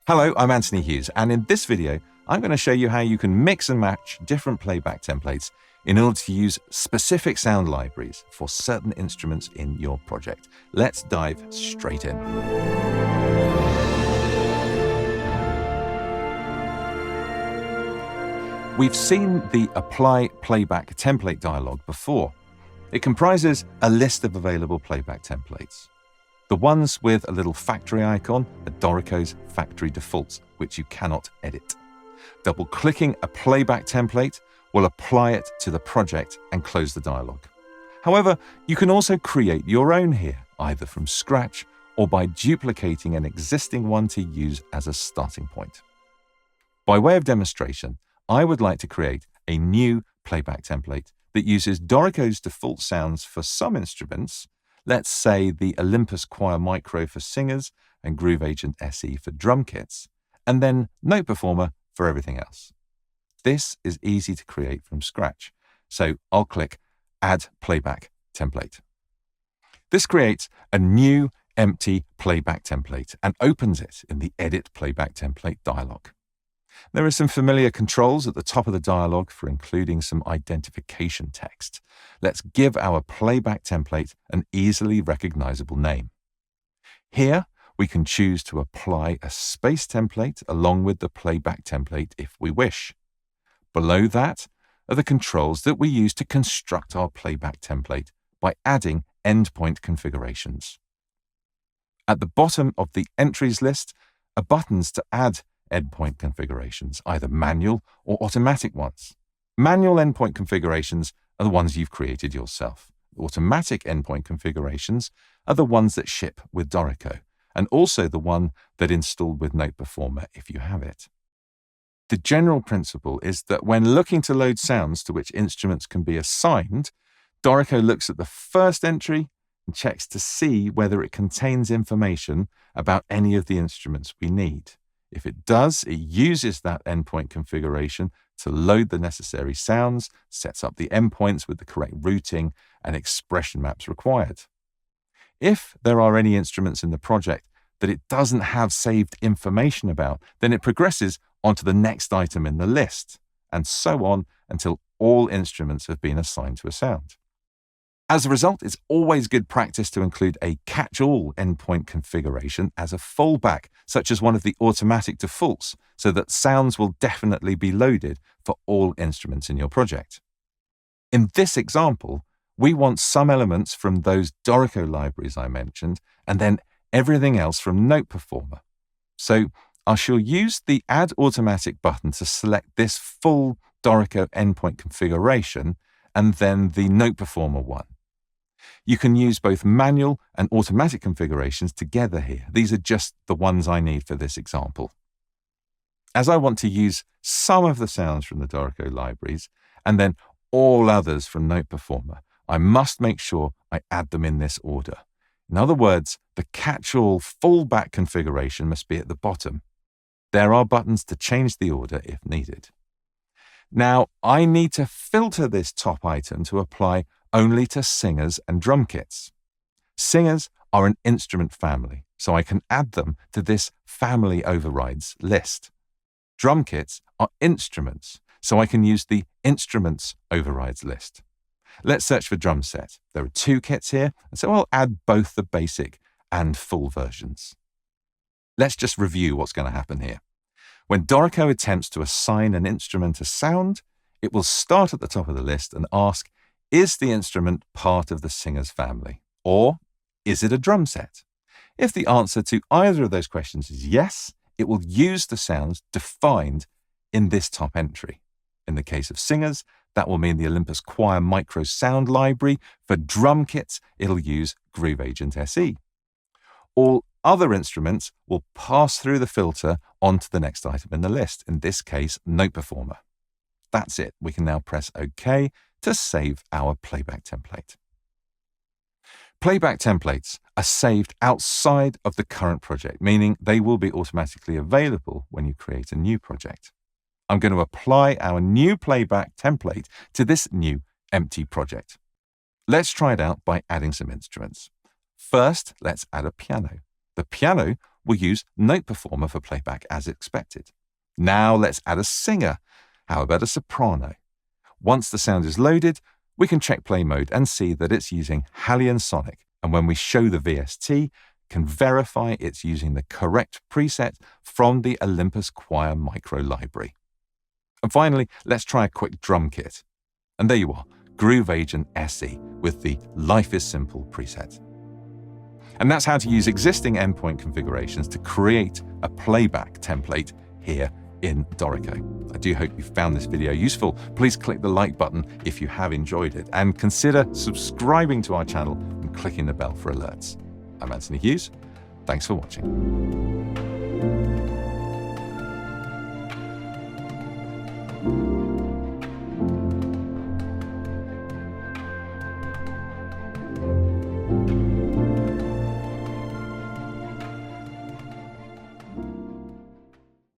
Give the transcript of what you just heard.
Hello, I'm Anthony Hughes, and in this video, I'm going to show you how you can mix and match different playback templates in order to use specific sound libraries for certain instruments in your project. Let's dive straight in. We've seen the Apply Playback Template dialog before. It comprises a list of available playback templates. The ones with a little factory icon are Dorico's factory defaults, which you cannot edit. Double-clicking a playback template will apply it to the project and close the dialog. However, you can also create your own here, either from scratch or by duplicating an existing one to use as a starting point. By way of demonstration, I would like to create a new playback template that uses Dorico's default sounds for some instruments. Let's say the Olympus Choir Micro for singers and Groove Agent SE for drum kits, and then Note Performer for everything else. This is easy to create from scratch, so I'll click Add Playback Template. This creates a new empty playback template and opens it in the Edit Playback Template dialog. There are some familiar controls at the top of the dialog for including some identification text. Let's give our playback template an easily recognizable name. Here, we can choose to apply a space template along with the playback template if we wish. Below that are the controls that we use to construct our playback template by adding endpoint configurations. At the bottom of the entries list are buttons to add endpoint configurations, either manual or automatic ones. Manual endpoint configurations are the ones you've created yourself. Automatic endpoint configurations are the ones that ship with Dorico, and also the one that installed with Note Performer if you have it. The general principle is that when looking to load sounds to which instruments can be assigned, Dorico looks at the first entry and checks to see whether it contains information about any of the instruments we need. If it does, it uses that endpoint configuration to load the necessary sounds, sets up the endpoints with the correct routing and expression maps required. If there are any instruments in the project that it doesn't have saved information about, then it progresses onto the next item in the list, and so on until all instruments have been assigned to a sound. As a result, it's always good practice to include a catch-all endpoint configuration as a fallback, such as one of the automatic defaults, so that sounds will definitely be loaded for all instruments in your project. In this example, we want some elements from those Dorico libraries I mentioned, and then everything else from Note Performer. So I shall use the Add Automatic button to select this full Dorico endpoint configuration, and then the Note Performer one. You can use both manual and automatic configurations together here. These are just the ones I need for this example. As I want to use some of the sounds from the Dorico libraries and then all others from Note Performer, I must make sure I add them in this order. In other words, the catch-all fallback configuration must be at the bottom. There are buttons to change the order if needed. Now, I need to filter this top item to apply only to singers and drum kits. Singers are an instrument family, so I can add them to this Family Overrides list. Drum kits are instruments, so I can use the Instruments Overrides list. Let's search for drum set. There are 2 kits here, and so I'll add both the basic and full versions. Let's just review what's going to happen here. When Dorico attempts to assign an instrument a sound, it will start at the top of the list and ask, is the instrument part of the singer's family? Or is it a drum set? If the answer to either of those questions is yes, it will use the sounds defined in this top entry. In the case of singers, that will mean the Olympus Choir Micro Sound Library. For drum kits, it'll use Groove Agent SE. All other instruments will pass through the filter onto the next item in the list, in this case, Note Performer. That's it. We can now press OK to save our playback template. Playback templates are saved outside of the current project, meaning they will be automatically available when you create a new project. I'm going to apply our new playback template to this new empty project. Let's try it out by adding some instruments. First, let's add a piano. The piano we'll use Note Performer for playback as expected. Now let's add a singer. How about a soprano? Once the sound is loaded, we can check play mode and see that it's using Hallian Sonic. And when we show the VST, can verify it's using the correct preset from the Olympus Choir Micro library. And finally, let's try a quick drum kit. And there you are, Groove Agent SE with the Life is Simple preset. And that's how to use existing endpoint configurations to create a playback template here in Dorico. I do hope you found this video useful. Please click the like button if you have enjoyed it, and consider subscribing to our channel and clicking the bell for alerts. I'm Anthony Hughes. Thanks for watching.